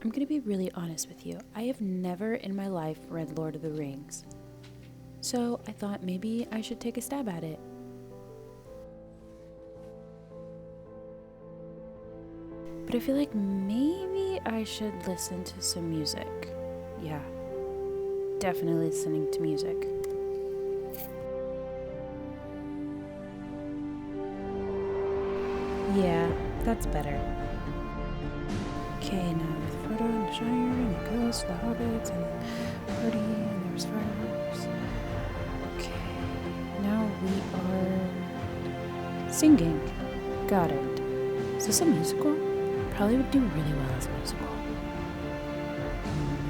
I'm gonna be really honest with you. I have never in my life read Lord of the Rings. So I thought maybe I should take a stab at it. But I feel like maybe I should listen to some music. Yeah, definitely listening to music. Yeah, that's better. Okay, now with Frodo and the Shire and the ghosts, the hobbits and the party and there was fireworks. Okay, now we are singing. Got it. Is this a musical? Probably would do really well as a musical.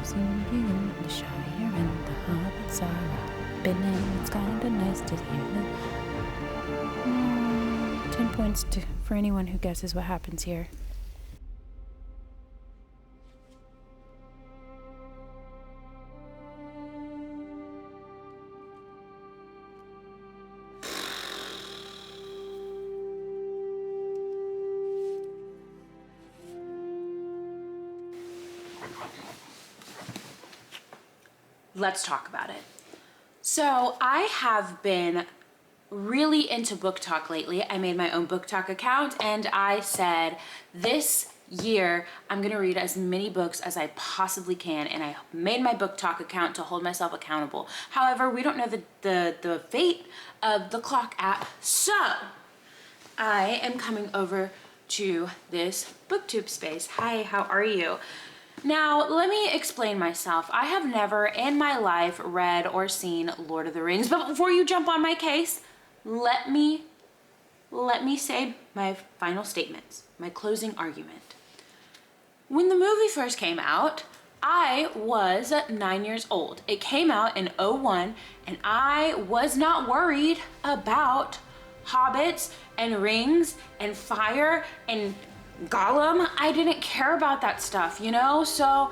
Singing in the Shire and the hobbits are up and it's kinda nice to hear them. 10 points for anyone who guesses what happens here. Let's talk about it. So I have been really into book talk lately. I made my own book talk account and I said this year I'm gonna read as many books as I possibly can, and I made my book talk account to hold myself accountable. However, we don't know the fate of the clock app, so I am coming over to this booktube space. Hi, how are you? Now, let me explain myself. I have never in my life read or seen Lord of the Rings, but before you jump on my case, let me say my final statements, my closing argument. When the movie first came out, I was 9 years old. It came out in 2001, and I was not worried about hobbits and rings and fire and Gollum. I didn't care about that stuff, you know? So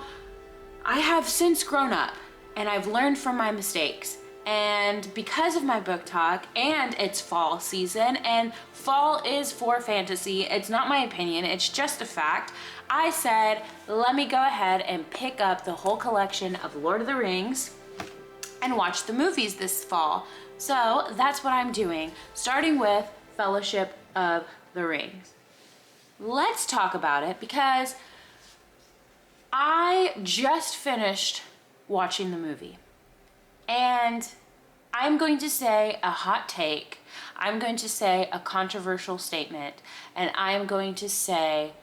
I have since grown up and I've learned from my mistakes. And because of my book talk, and it's fall season, and fall is for fantasy, it's not my opinion, it's just a fact, I said, let me go ahead and pick up the whole collection of Lord of the Rings and watch the movies this fall. So that's what I'm doing, starting with Fellowship of the Rings. Let's talk about it because I just finished watching the movie. And I'm going to say a hot take, I'm going to say a controversial statement, and I'm going to say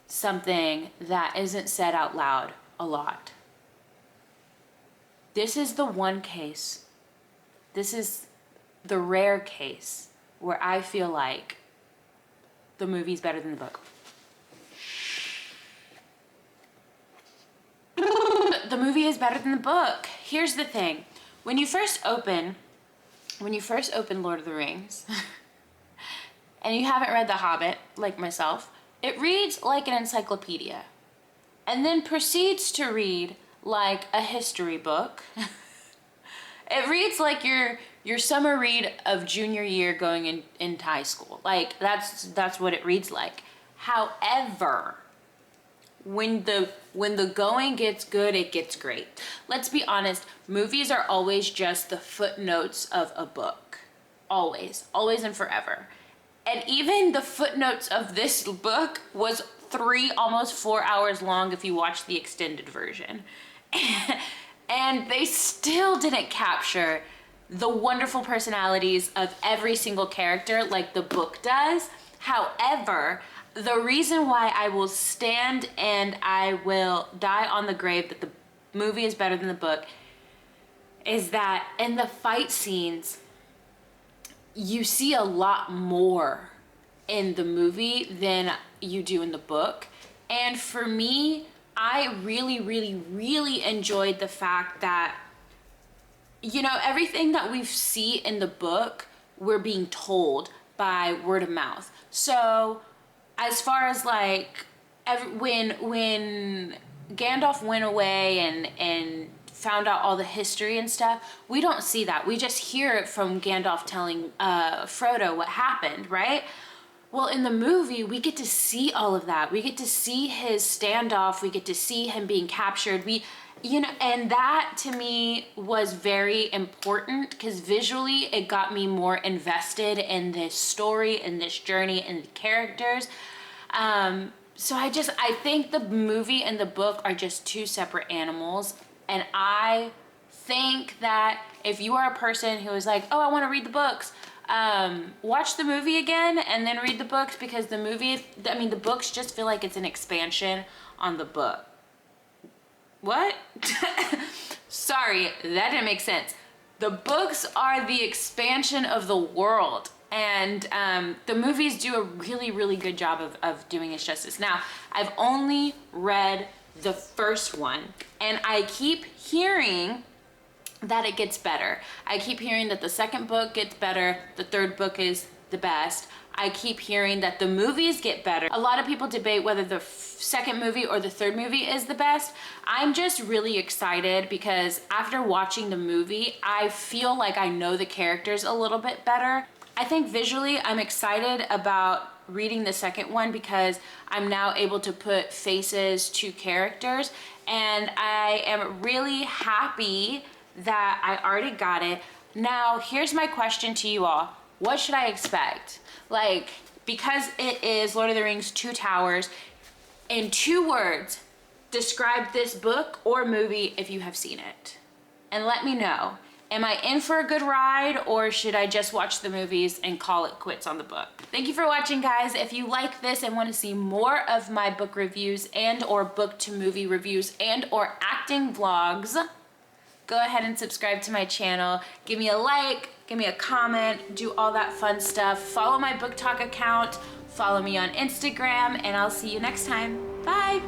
something that isn't said out loud a lot. This is the one case, this is the rare case where I feel like the movie's better than the book. The movie is better than the book. Here's the thing. When you first open Lord of the Rings, and you haven't read The Hobbit, like myself, it reads like an encyclopedia, and then proceeds to read like a history book. It reads like your summer read of junior year going into high school. Like that's what it reads like. However, when the going gets good, it gets great. Let's be honest, movies are always just the footnotes of a book. Always and forever. And even the footnotes of this book was 3, almost 4 hours long if you watch the extended version. And they still didn't capture the wonderful personalities of every single character like the book does. However, the reason why I will stand and I will die on the grave that the movie is better than the book is that in the fight scenes, you see a lot more in the movie than you do in the book. And for me, I really enjoyed the fact that, you know, everything that we see in the book, we're being told by word of mouth. So as far as like when Gandalf went away and found out all the history and stuff, we don't see that. We just hear it from Gandalf telling Frodo what happened, right? Well, in the movie, we get to see all of that. We get to see his standoff. We get to see him being captured. And that to me was very important because visually it got me more invested in this story, in this journey, and the characters. So I think the movie and the book are just two separate animals. And I think that if you are a person who is like, oh, I want to read the books, watch the movie again and then read the books, because the books just feel like it's an expansion on the book. What? Sorry, that didn't make sense. The books are the expansion of the world, and the movies do a really, really good job of doing its justice. Now, I've only read the first one, and I keep hearing that it gets better. I keep hearing that the second book gets better, the third book is the best. I keep hearing that the movies get better. A lot of people debate whether the second movie or the third movie is the best. I'm just really excited because after watching the movie, I feel like I know the characters a little bit better. I think visually, I'm excited about reading the second one because I'm now able to put faces to characters, and I am really happy that I already got it. Now, here's my question to you all. What should I expect? Like, because it is Lord of the Rings Two Towers, in 2 words, describe this book or movie if you have seen it. And let me know. Am I in for a good ride, or should I just watch the movies and call it quits on the book? Thank you for watching, guys. If you like this and want to see more of my book reviews and or book to movie reviews and or acting vlogs, go ahead and subscribe to my channel. Give me a like, give me a comment, do all that fun stuff. Follow my Book Talk account, follow me on Instagram, and I'll see you next time. Bye.